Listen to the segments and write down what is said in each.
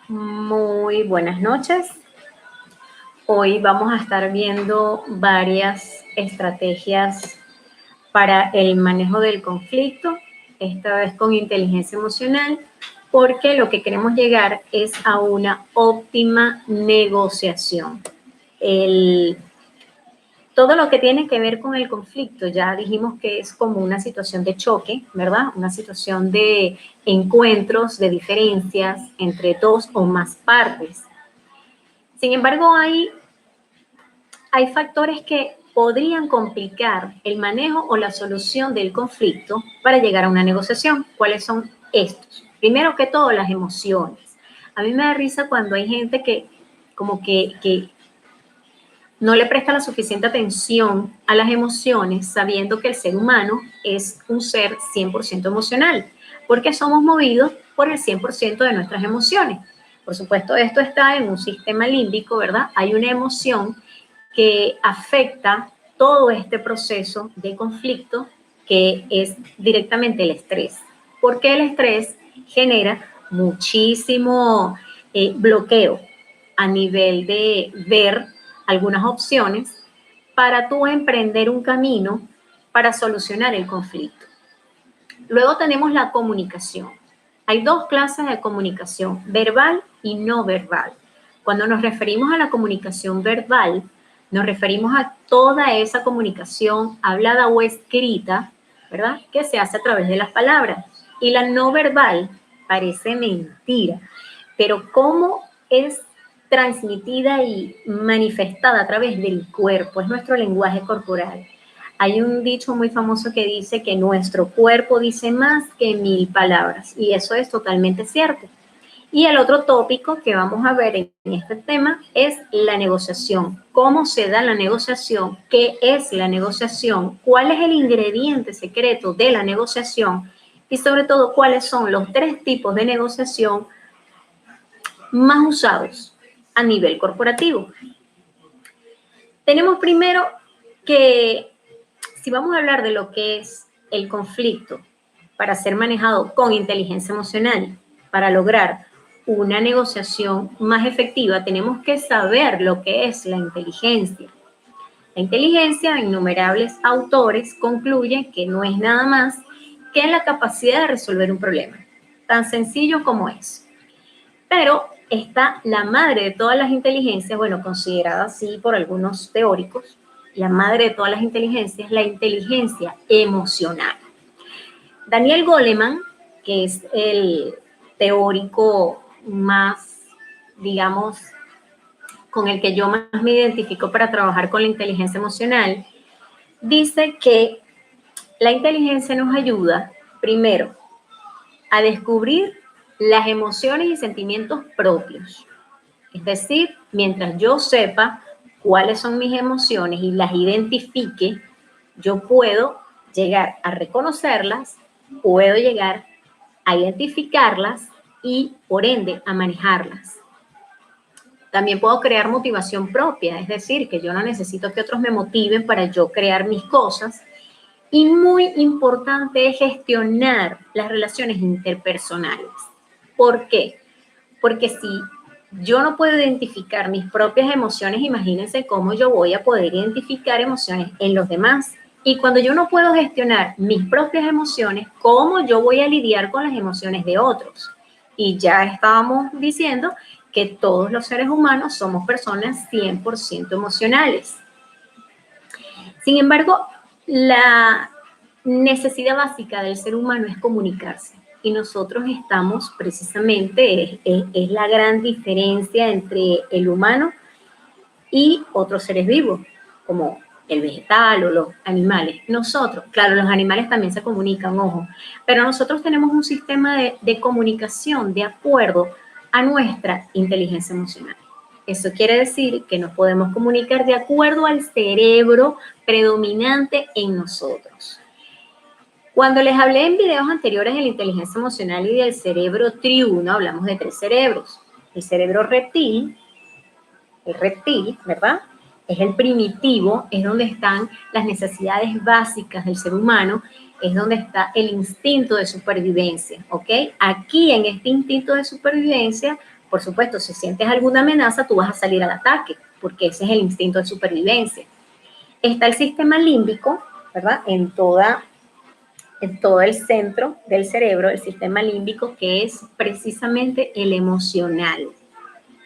Muy buenas noches. Hoy vamos a estar viendo varias estrategias para el manejo del conflicto, esta vez con inteligencia emocional, porque lo que queremos llegar es a una óptima negociación. Todo lo que tiene que ver con el conflicto, ya dijimos que es como una situación de choque, ¿verdad? Una situación de encuentros, de diferencias entre dos o más partes. Sin embargo, hay factores que podrían complicar el manejo o la solución del conflicto para llegar a una negociación. ¿Cuáles son estos? Primero que todo, las emociones. A mí me da risa cuando hay gente que como que no le presta la suficiente atención a las emociones, sabiendo que el ser humano es un ser 100% emocional, porque somos movidos por el 100% de nuestras emociones. Por supuesto, esto está en un sistema límbico, ¿verdad? Hay una emoción que afecta todo este proceso de conflicto, que es directamente el estrés, porque el estrés genera muchísimo bloqueo a nivel de ver algunas opciones para tú emprender un camino para solucionar el conflicto. Luego tenemos la comunicación. Hay dos clases de comunicación, verbal y no verbal. Cuando nos referimos a la comunicación verbal, nos referimos a toda esa comunicación hablada o escrita, ¿verdad? Que se hace a través de las palabras. Y la no verbal parece mentira, pero cómo es transmitida y manifestada a través del cuerpo, es nuestro lenguaje corporal. Hay un dicho muy famoso que dice que nuestro cuerpo dice más que 1000 palabras, y eso es totalmente cierto. Y el otro tópico que vamos a ver en este tema es la negociación. ¿Cómo se da la negociación? ¿Qué es la negociación? ¿Cuál es el ingrediente secreto de la negociación? Y sobre todo, ¿cuáles son los 3 tipos de negociación más usados a nivel corporativo? Tenemos primero que, si vamos a hablar de lo que es el conflicto para ser manejado con inteligencia emocional, para lograr una negociación más efectiva, tenemos que saber lo que es la inteligencia. La inteligencia, innumerables autores concluyen que no es nada más que la capacidad de resolver un problema, tan sencillo como es. Pero está la madre de todas las inteligencias, bueno, considerada así por algunos teóricos, la madre de todas las inteligencias, la inteligencia emocional. Daniel Goleman, que es el teórico más, digamos, con el que yo más me identifico para trabajar con la inteligencia emocional, dice que la inteligencia nos ayuda, primero, a descubrir las emociones y sentimientos propios. Es decir, mientras yo sepa cuáles son mis emociones y las identifique, yo puedo llegar a reconocerlas, puedo llegar a identificarlas y, por ende, a manejarlas. También puedo crear motivación propia, es decir, que yo no necesito que otros me motiven para yo crear mis cosas. Y muy importante es gestionar las relaciones interpersonales. ¿Por qué? Porque si yo no puedo identificar mis propias emociones, imagínense cómo yo voy a poder identificar emociones en los demás. Y cuando yo no puedo gestionar mis propias emociones, ¿cómo yo voy a lidiar con las emociones de otros? Y ya estábamos diciendo que todos los seres humanos somos personas 100% emocionales. Sin embargo, la necesidad básica del ser humano es comunicarse. Y nosotros estamos precisamente, es la gran diferencia entre el humano y otros seres vivos, como el vegetal o los animales. Nosotros, claro, los animales también se comunican, ojo, pero nosotros tenemos un sistema de comunicación de acuerdo a nuestra inteligencia emocional. Eso quiere decir que nos podemos comunicar de acuerdo al cerebro predominante en nosotros. Cuando les hablé en videos anteriores de la inteligencia emocional y del cerebro triuno, hablamos de 3 cerebros. El cerebro reptil, ¿verdad? Es el primitivo, es donde están las necesidades básicas del ser humano, es donde está el instinto de supervivencia, ¿ok? Aquí en este instinto de supervivencia Por supuesto, si sientes alguna amenaza, tú vas a salir al ataque, porque ese es el instinto de supervivencia. Está el sistema límbico, ¿verdad? En todo el centro del cerebro, el sistema límbico, que es precisamente el emocional.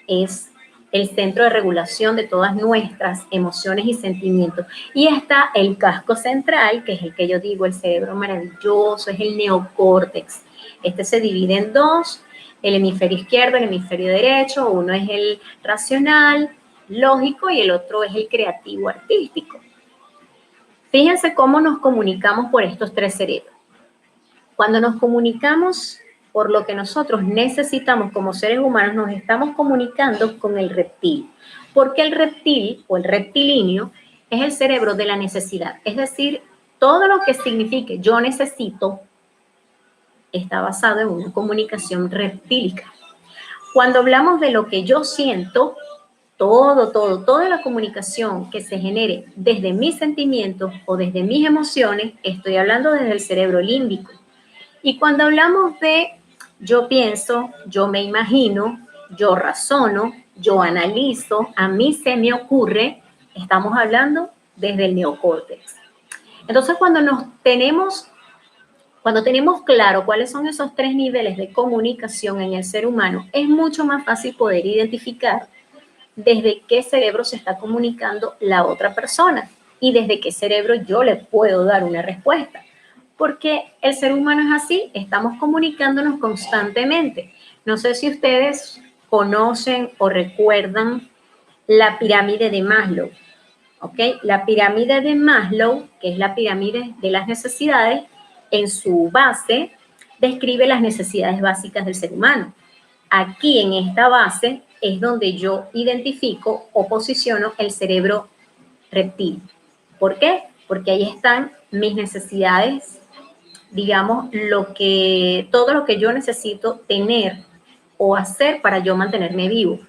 Es el centro de regulación de todas nuestras emociones y sentimientos. Y está el casco central, que es el que yo digo, el cerebro maravilloso, es el neocórtex. Este se divide en dos, el hemisferio izquierdo, el hemisferio derecho. Uno es el racional, lógico, y el otro es el creativo, artístico. Fíjense cómo nos comunicamos por estos tres cerebros. Cuando nos comunicamos por lo que nosotros necesitamos como seres humanos, nos estamos comunicando con el reptil. Porque el reptil o el reptilíneo es el cerebro de la necesidad. Es decir, todo lo que signifique yo necesito está basado en una comunicación reptílica. Cuando hablamos de lo que yo siento, toda la comunicación que se genere desde mis sentimientos o desde mis emociones, estoy hablando desde el cerebro límbico. Y cuando hablamos de yo pienso, yo me imagino, yo razono, yo analizo, a mí se me ocurre, estamos hablando desde el neocórtex. Entonces, cuando tenemos claro cuáles son esos tres niveles de comunicación en el ser humano, es mucho más fácil poder identificar desde qué cerebro se está comunicando la otra persona y desde qué cerebro yo le puedo dar una respuesta. Porque el ser humano es así, estamos comunicándonos constantemente. No sé si ustedes conocen o recuerdan la pirámide de Maslow, ¿ok? La pirámide de Maslow, que es la pirámide de las necesidades, en su base describe las necesidades básicas del ser humano. Aquí en esta base es donde yo identifico o posiciono el cerebro reptil. ¿Por qué? Porque ahí están mis necesidades, digamos, todo lo que yo necesito tener o hacer para yo mantenerme vivo.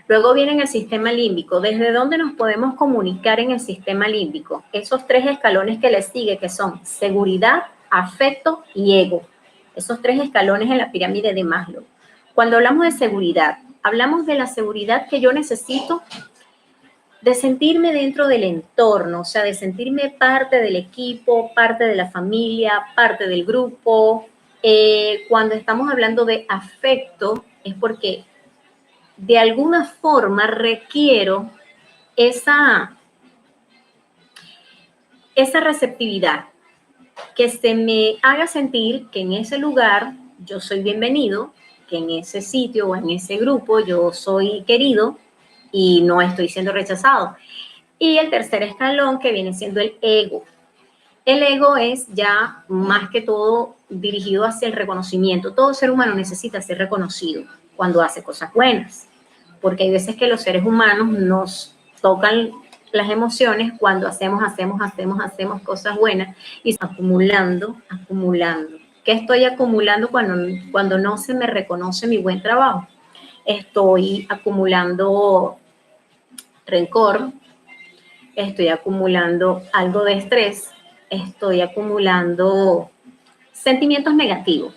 Luego viene el sistema límbico. ¿Desde dónde nos podemos comunicar en el sistema límbico? Esos tres escalones que le sigue, que son seguridad, afecto y ego. Esos tres escalones en la pirámide de Maslow. Cuando hablamos de seguridad, hablamos de la seguridad que yo necesito de sentirme dentro del entorno, o sea, de sentirme parte del equipo, parte de la familia, parte del grupo. Cuando estamos hablando de afecto, es porque de alguna forma requiero esa receptividad, que se me haga sentir que en ese lugar yo soy bienvenido, que en ese sitio o en ese grupo yo soy querido y no estoy siendo rechazado. Y el tercer escalón, que viene siendo el ego. El ego es ya más que todo dirigido hacia el reconocimiento. Todo ser humano necesita ser reconocido cuando hace cosas buenas, porque hay veces que los seres humanos nos tocan las emociones cuando hacemos cosas buenas y acumulando. ¿Qué estoy acumulando cuando no se me reconoce mi buen trabajo? Estoy acumulando rencor, estoy acumulando algo de estrés, estoy acumulando sentimientos negativos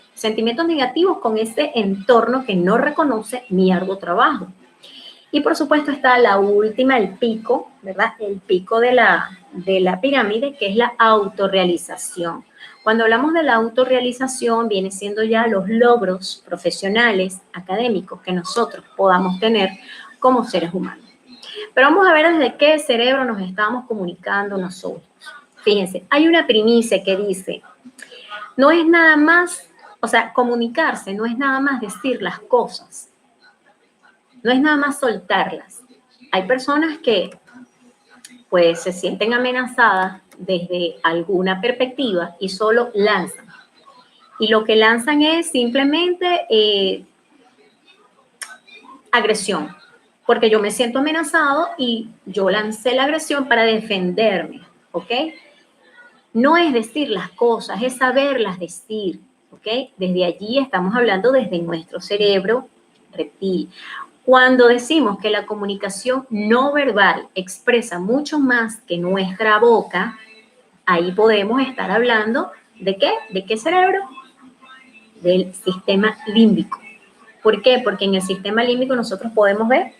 con ese entorno que no reconoce mi arduo trabajo. Y por supuesto está la última, el pico, ¿verdad? El pico de la pirámide, que es la autorrealización. Cuando hablamos de la autorrealización, viene siendo ya los logros profesionales, académicos que nosotros podamos tener como seres humanos. Pero vamos a ver desde qué cerebro nos estamos comunicando nosotros. Fíjense, hay una primicia que dice, no es nada más, o sea, comunicarse no es nada más decir las cosas, no es nada más soltarlas. Hay personas que pues se sienten amenazadas desde alguna perspectiva y solo lanzan. Y lo que lanzan es simplemente agresión, porque yo me siento amenazado y yo lancé la agresión para defenderme, ¿ok? No es decir las cosas, es saberlas decir, ¿ok? Desde allí estamos hablando desde nuestro cerebro reptil. Cuando decimos que la comunicación no verbal expresa mucho más que nuestra boca, ahí podemos estar hablando ¿de qué? ¿De qué cerebro? Del sistema límbico. ¿Por qué? Porque en el sistema límbico nosotros podemos ver,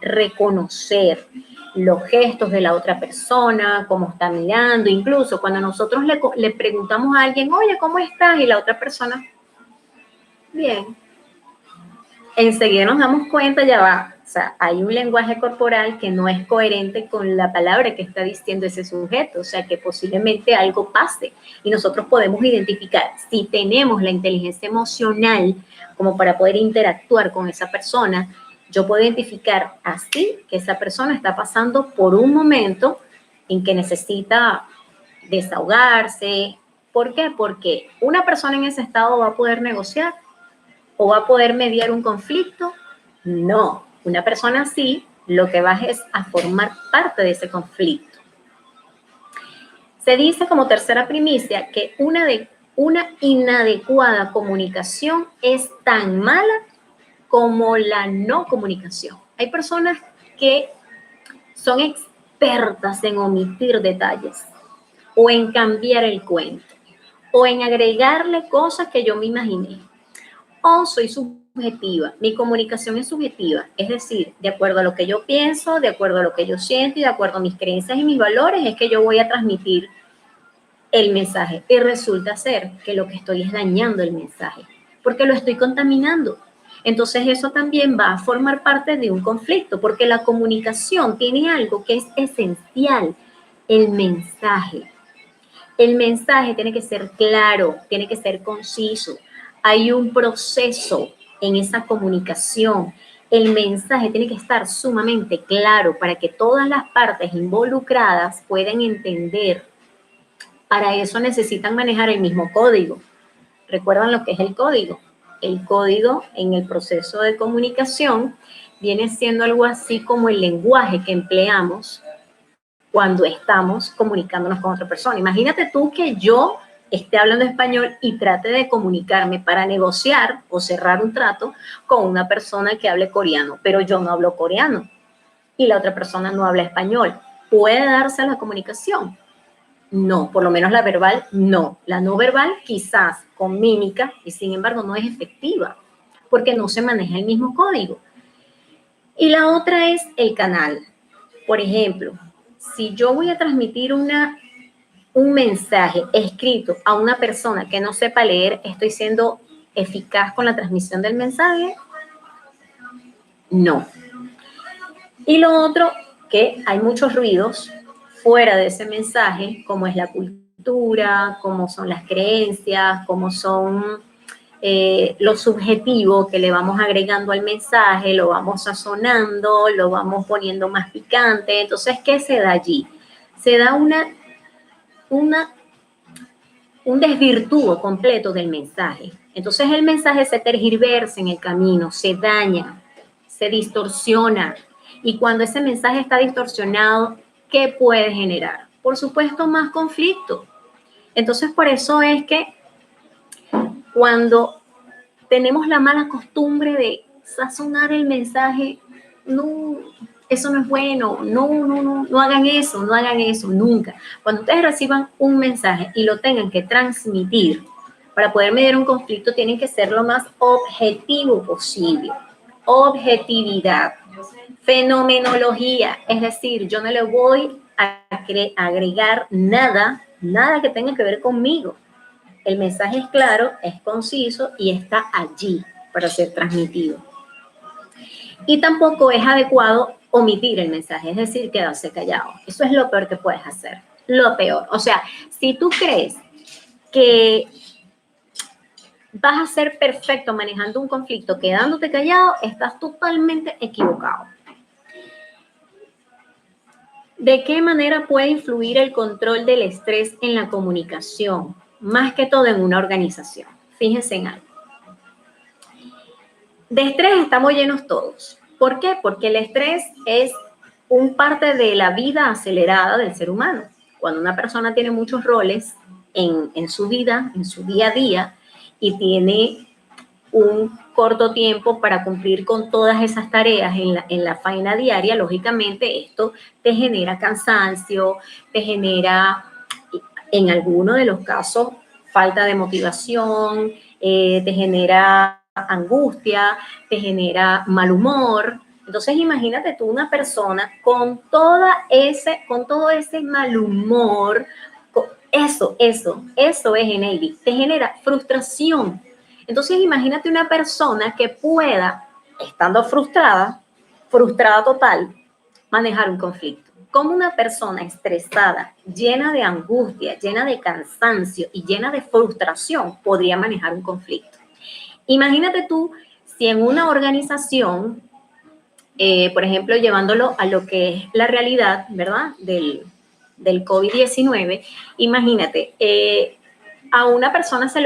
reconocer los gestos de la otra persona, cómo está mirando, incluso cuando nosotros le preguntamos a alguien, oye, ¿cómo estás? Y la otra persona, bien. Enseguida nos damos cuenta, ya va, o sea, hay un lenguaje corporal que no es coherente con la palabra que está diciendo ese sujeto, o sea, que posiblemente algo pase y nosotros podemos identificar si tenemos la inteligencia emocional como para poder interactuar con esa persona. Yo puedo identificar así que esa persona está pasando por un momento en que necesita desahogarse. ¿Por qué? Porque una persona en ese estado va a poder negociar o va a poder mediar un conflicto. No, una persona así lo que va es a formar parte de ese conflicto. Se dice como tercera primicia que una inadecuada comunicación es tan mala como la no comunicación. Hay personas que son expertas en omitir detalles o en cambiar el cuento o en agregarle cosas que yo me imaginé. O soy subjetiva, mi comunicación es subjetiva, es decir, de acuerdo a lo que yo pienso, de acuerdo a lo que yo siento y de acuerdo a mis creencias y mis valores es que yo voy a transmitir el mensaje. Y resulta ser que lo que estoy es dañando el mensaje, porque lo estoy contaminando. Entonces eso también va a formar parte de un conflicto, porque la comunicación tiene algo que es esencial, el mensaje. El mensaje tiene que ser claro, tiene que ser conciso. Hay un proceso en esa comunicación. El mensaje tiene que estar sumamente claro para que todas las partes involucradas puedan entender. Para eso necesitan manejar el mismo código. ¿Recuerdan lo que es el código? El código en el proceso de comunicación viene siendo algo así como el lenguaje que empleamos cuando estamos comunicándonos con otra persona. Imagínate tú que yo esté hablando español y trate de comunicarme para negociar o cerrar un trato con una persona que hable coreano, pero yo no hablo coreano y la otra persona no habla español. ¿Puede darse la comunicación? No, por lo menos la verbal no. La no verbal quizás con mímica y sin embargo no es efectiva porque no se maneja el mismo código. Y la otra es el canal. Por ejemplo, si yo voy a transmitir un mensaje escrito a una persona que no sepa leer, ¿estoy siendo eficaz con la transmisión del mensaje? No. Y lo otro, que hay muchos ruidos fuera de ese mensaje, como es la cultura, como son las creencias, como son lo subjetivo que le vamos agregando al mensaje, lo vamos sazonando, lo vamos poniendo más picante. Entonces, ¿qué se da allí? Se da un desvirtúo completo del mensaje. Entonces el mensaje se tergiversa en el camino, se daña, se distorsiona. Y cuando ese mensaje está distorsionado, ¿qué puede generar? Por supuesto, más conflicto. Entonces, por eso es que cuando tenemos la mala costumbre de sazonar el mensaje, no, eso no es bueno, no hagan eso, no hagan eso, nunca. Cuando ustedes reciban un mensaje y lo tengan que transmitir, para poder medir un conflicto tienen que ser lo más objetivo posible. Objetividad, fenomenología, es decir, yo no le voy a agregar nada que tenga que ver conmigo. El mensaje es claro, es conciso y está allí para ser transmitido. Y tampoco es adecuado omitir el mensaje, es decir, quedarse callado. Eso es lo peor que puedes hacer, lo peor. O sea, si tú crees que vas a ser perfecto manejando un conflicto quedándote callado, estás totalmente equivocado. ¿De qué manera puede influir el control del estrés en la comunicación? Más que todo en una organización. Fíjense en algo. De estrés estamos llenos todos. ¿Por qué? Porque el estrés es un parte de la vida acelerada del ser humano. Cuando una persona tiene muchos roles en su vida, en su día a día, y tiene un corto tiempo para cumplir con todas esas tareas en la faena diaria, lógicamente esto te genera cansancio, te genera, en algunos de los casos, falta de motivación, te genera angustia, te genera mal humor. Entonces imagínate tú una persona con todo ese mal humor, eso es NAD, te genera frustración. Entonces imagínate una persona que pueda, estando frustrada total, manejar un conflicto. Como una persona estresada, llena de angustia, llena de cansancio y llena de frustración podría manejar un conflicto. Imagínate tú si en una organización, por ejemplo, llevándolo a lo que es la realidad, ¿verdad? Del COVID-19, imagínate, a una persona se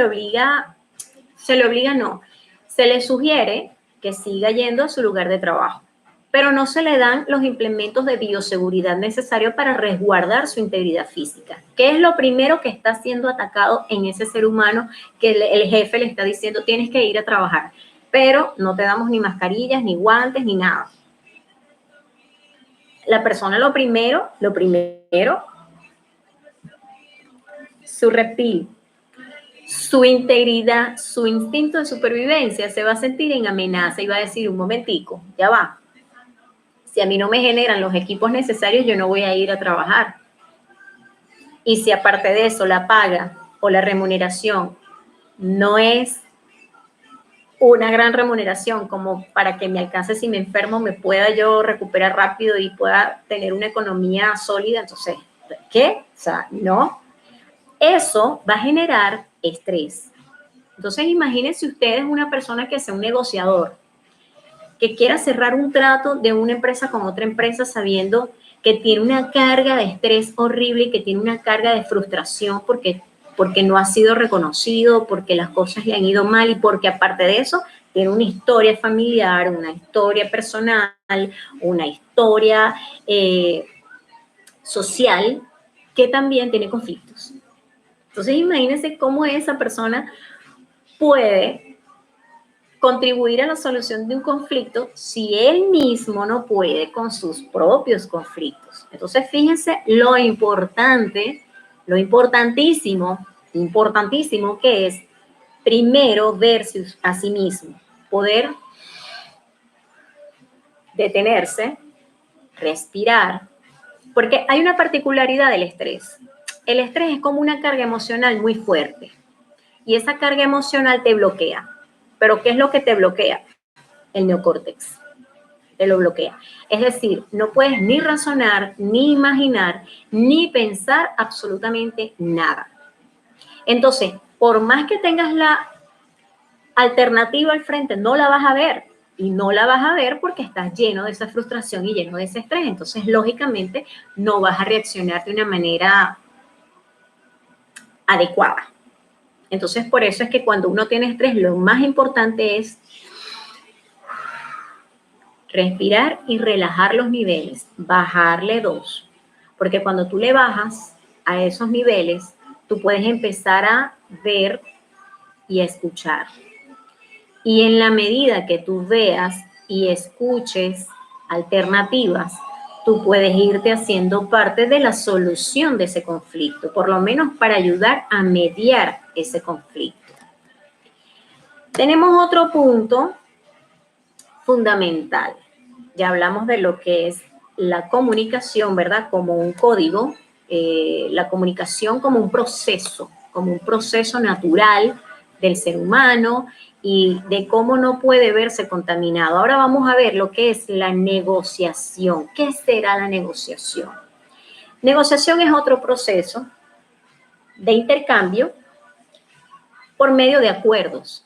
le sugiere que siga yendo a su lugar de trabajo, pero no se le dan los implementos de bioseguridad necesarios para resguardar su integridad física. ¿Qué es lo primero que está siendo atacado en ese ser humano que el jefe le está diciendo tienes que ir a trabajar? Pero no te damos ni mascarillas, ni guantes, ni nada. La persona lo primero, su reptil, su integridad, su instinto de supervivencia se va a sentir en amenaza y va a decir, un momentico, ya va. Si a mí no me generan los equipos necesarios, yo no voy a ir a trabajar. Y si aparte de eso la paga o la remuneración no es una gran remuneración como para que me alcance si me enfermo, me pueda yo recuperar rápido y pueda tener una economía sólida, entonces, ¿qué? O sea, no. Eso va a generar estrés. Entonces, imagínense ustedes una persona que sea un negociador, que quiera cerrar un trato de una empresa con otra empresa sabiendo que tiene una carga de estrés horrible y que tiene una carga de frustración porque no ha sido reconocido, porque las cosas le han ido mal y porque aparte de eso tiene una historia familiar, una historia personal, una historia social que también tiene conflictos. Entonces imagínense cómo esa persona puede contribuir a la solución de un conflicto si él mismo no puede con sus propios conflictos. Entonces, fíjense lo importante, lo importantísimo que es primero verse a sí mismo, poder detenerse, respirar, porque hay una particularidad del estrés. El estrés es como una carga emocional muy fuerte y esa carga emocional te bloquea. ¿Pero qué es lo que te bloquea? El neocórtex. Te lo bloquea. Es decir, no puedes ni razonar, ni imaginar, ni pensar absolutamente nada. Entonces, por más que tengas la alternativa al frente, no la vas a ver. Y no la vas a ver porque estás lleno de esa frustración y lleno de ese estrés. Entonces, lógicamente, no vas a reaccionar de una manera adecuada. Entonces, por eso es que cuando uno tiene estrés, lo más importante es respirar y relajar los niveles, bajarle 2, porque cuando tú le bajas a esos niveles, tú puedes empezar a ver y a escuchar. Y en la medida que tú veas y escuches alternativas, tú puedes irte haciendo parte de la solución de ese conflicto, por lo menos para ayudar a mediar ese conflicto. Tenemos otro punto fundamental. Ya hablamos de lo que es la comunicación, ¿verdad? Como un código, la comunicación como un proceso natural del ser humano y de cómo no puede verse contaminado. Ahora vamos a ver lo que es la negociación. ¿Qué será la negociación? Negociación es otro proceso de intercambio por medio de acuerdos.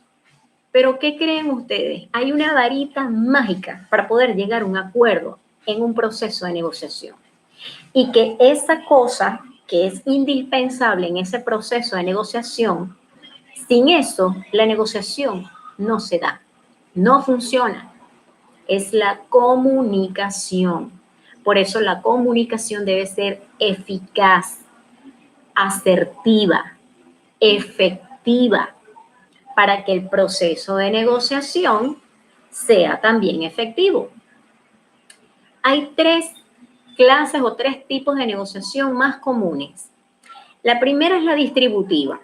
Pero, ¿qué creen ustedes? Hay una varita mágica para poder llegar a un acuerdo en un proceso de negociación. Y que esa cosa que es indispensable en ese proceso de negociación, sin eso, la negociación no se da, no funciona. Es la comunicación. Por eso la comunicación debe ser eficaz, asertiva, efectiva, para que el proceso de negociación sea también efectivo. Hay 3 clases o 3 tipos de negociación más comunes. La primera es la distributiva.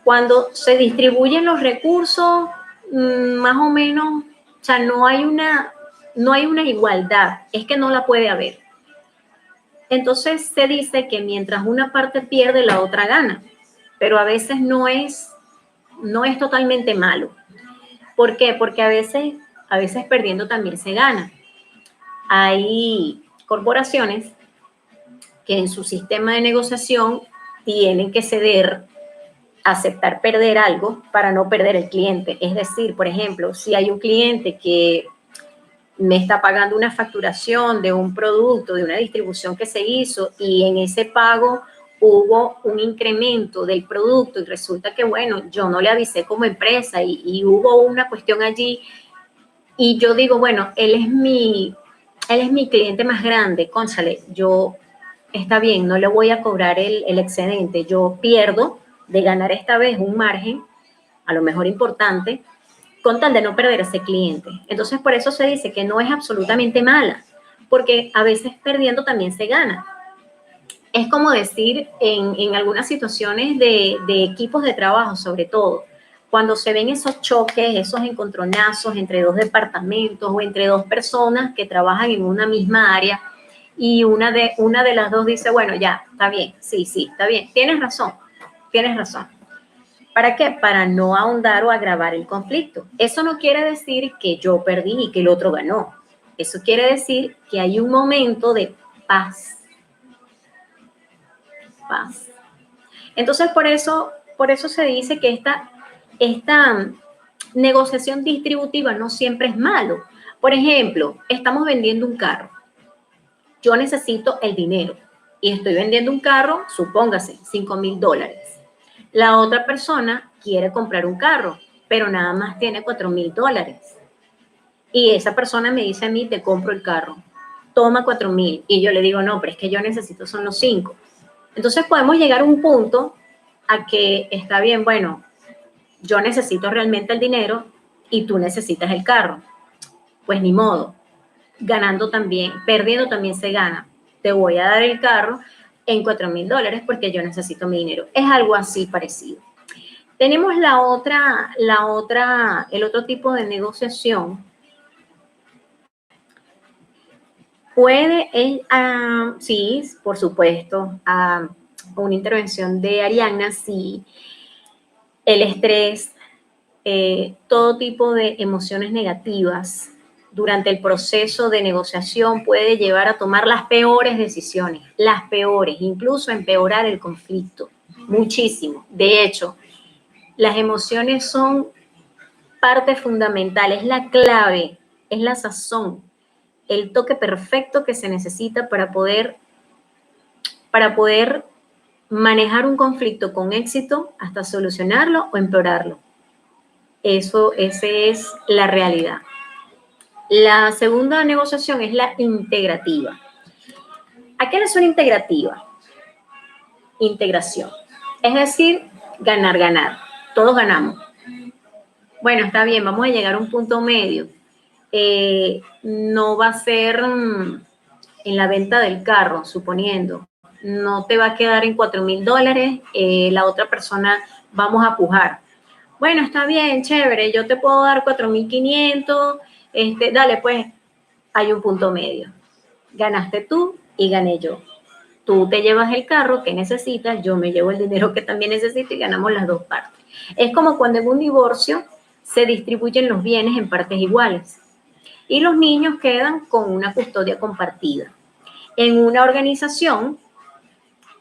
Cuando se distribuyen los recursos más o menos, o sea, no hay una igualdad, es que no la puede haber. Entonces se dice que mientras una parte pierde, la otra gana, pero a veces no es totalmente malo. ¿Por qué? Porque a veces perdiendo también se gana. Hay corporaciones que en su sistema de negociación tienen que ceder, aceptar perder algo para no perder el cliente. Es decir, por ejemplo, si hay un cliente que me está pagando una facturación de un producto, de una distribución que se hizo y en ese pago hubo un incremento del producto y resulta que, bueno, yo no le avisé como empresa y hubo una cuestión allí y yo digo, bueno, él es mi cliente más grande, cónchale, yo, está bien, no le voy a cobrar el excedente, yo pierdo de ganar esta vez un margen, a lo mejor importante, con tal de no perder ese cliente. Entonces, por eso se dice que no es absolutamente mala, porque a veces perdiendo también se gana. Es como decir en algunas situaciones de equipos de trabajo, sobre todo, cuando se ven esos choques, esos encontronazos entre dos departamentos o entre dos personas que trabajan en una misma área y una de las dos dice, bueno, ya, está bien, sí, sí, está bien, tienes razón, tienes razón. ¿Para qué? Para no ahondar o agravar el conflicto. Eso no quiere decir que yo perdí y que el otro ganó. Eso quiere decir que hay un momento de paz. Paz. Entonces, por eso se dice que esta negociación distributiva no siempre es malo. Por ejemplo, estamos vendiendo un carro. Yo necesito el dinero y estoy vendiendo un carro, supóngase, $5,000. La otra persona quiere comprar un carro, pero nada más tiene $4,000. Y esa persona me dice a mí, te compro el carro, toma 4,000. Y yo le digo, no, pero es que yo necesito son los 5. Entonces podemos llegar a un punto a que está bien, bueno, yo necesito realmente el dinero y tú necesitas el carro. Pues ni modo, ganando también, perdiendo también se gana. Te voy a dar el carro en $4,000 porque yo necesito mi dinero. Es algo así parecido. Tenemos el otro tipo de negociación. Sí, por supuesto, una intervención de Arianna, sí, el estrés, todo tipo de emociones negativas durante el proceso de negociación puede llevar a tomar las peores decisiones, las peores, incluso empeorar el conflicto, muchísimo. De hecho, las emociones son parte fundamental, es la clave, es la sazón, el toque perfecto que se necesita para poder manejar un conflicto con éxito hasta solucionarlo o empeorarlo. Esa es la realidad. La segunda negociación es la integrativa. ¿A qué le suena integrativa? Integración. Es decir, ganar, ganar. Todos ganamos. Bueno, está bien, vamos a llegar a un punto medio. No va a ser en la venta del carro, suponiendo. No te va a quedar en $4,000, la otra persona vamos a pujar. Bueno, está bien, chévere, yo te puedo dar 4,500, dale, pues, hay un punto medio. Ganaste tú y gané yo. Tú te llevas el carro que necesitas, yo me llevo el dinero que también necesito y ganamos las dos partes. Es como cuando en un divorcio se distribuyen los bienes en partes iguales y los niños quedan con una custodia compartida. En una organización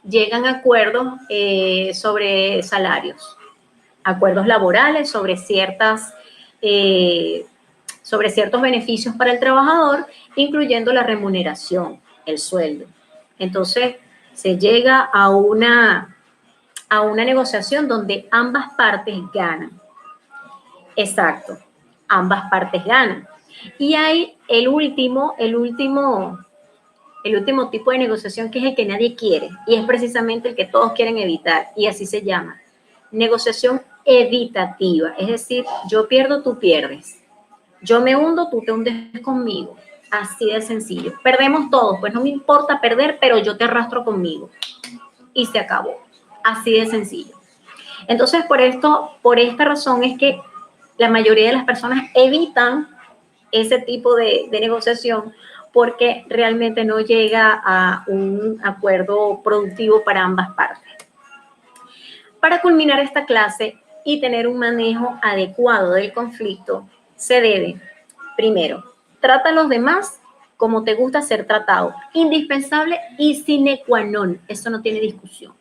llegan acuerdos sobre salarios, acuerdos laborales sobre ciertos beneficios para el trabajador, incluyendo la remuneración, el sueldo. Entonces, se llega a una negociación donde ambas partes ganan. Exacto, ambas partes ganan. Y hay el último tipo de negociación que es el que nadie quiere y es precisamente el que todos quieren evitar y así se llama, negociación evitativa, es decir, yo pierdo, tú pierdes, yo me hundo, tú te hundes conmigo, así de sencillo, perdemos todos, pues no me importa perder, pero yo te arrastro conmigo y se acabó, así de sencillo. Entonces, por esta razón es que la mayoría de las personas evitan ese tipo de negociación porque realmente no llega a un acuerdo productivo para ambas partes. Para culminar esta clase y tener un manejo adecuado del conflicto, se debe, primero, trata a los demás como te gusta ser tratado, indispensable y sine qua non, eso no tiene discusión.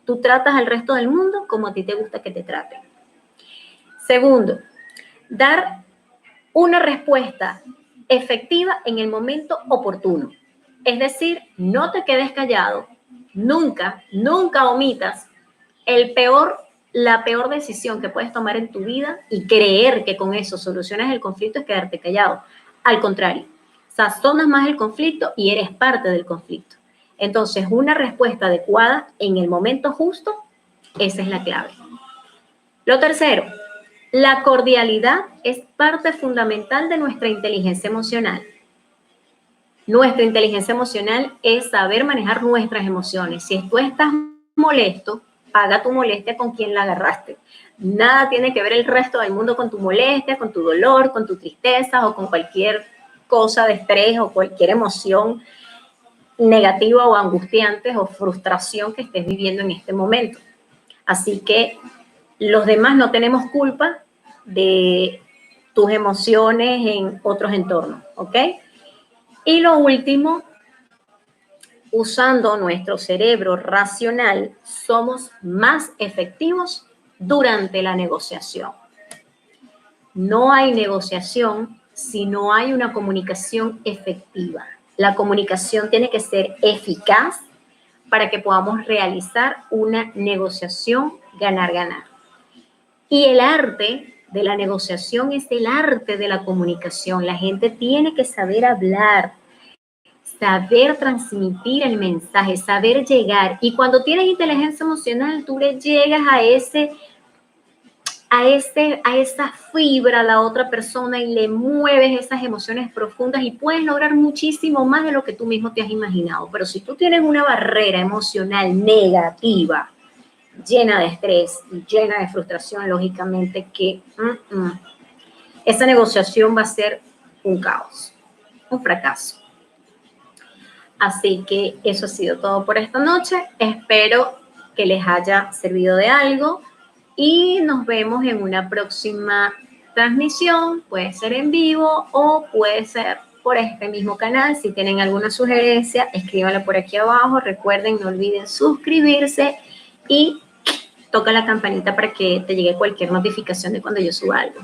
Tú tratas al resto del mundo como a ti te gusta que te traten. Segundo, dar una respuesta efectiva en el momento oportuno. Es decir, no te quedes callado, nunca omitas la peor decisión que puedes tomar en tu vida y creer que con eso solucionas el conflicto es quedarte callado. Al contrario, sazonas más el conflicto y eres parte del conflicto. Entonces, una respuesta adecuada en el momento justo, esa es la clave. Lo tercero, la cordialidad es parte fundamental de nuestra inteligencia emocional. Nuestra inteligencia emocional es saber manejar nuestras emociones. Si tú estás molesto, paga tu molestia con quien la agarraste. Nada tiene que ver el resto del mundo con tu molestia, con tu dolor, con tu tristeza o con cualquier cosa de estrés o cualquier emoción negativa o angustiante o frustración que estés viviendo en este momento. Así que los demás no tenemos culpa de tus emociones en otros entornos, ¿ok? Y lo último, usando nuestro cerebro racional, somos más efectivos durante la negociación. No hay negociación si no hay una comunicación efectiva. La comunicación tiene que ser eficaz para que podamos realizar una negociación ganar-ganar. Y el arte de la negociación es el arte de la comunicación. La gente tiene que saber hablar, saber transmitir el mensaje, saber llegar. Y cuando tienes inteligencia emocional, tú le llegas a esa fibra a la otra persona y le mueves esas emociones profundas y puedes lograr muchísimo más de lo que tú mismo te has imaginado. Pero si tú tienes una barrera emocional negativa, llena de estrés y llena de frustración, lógicamente que esa negociación va a ser un caos, un fracaso. Así que eso ha sido todo por esta noche. Espero que les haya servido de algo y nos vemos en una próxima transmisión. Puede ser en vivo o puede ser por este mismo canal. Si tienen alguna sugerencia, escríbanla por aquí abajo. Recuerden, no olviden suscribirse y toca la campanita para que te llegue cualquier notificación de cuando yo suba algo.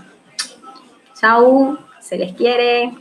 Chao, se les quiere.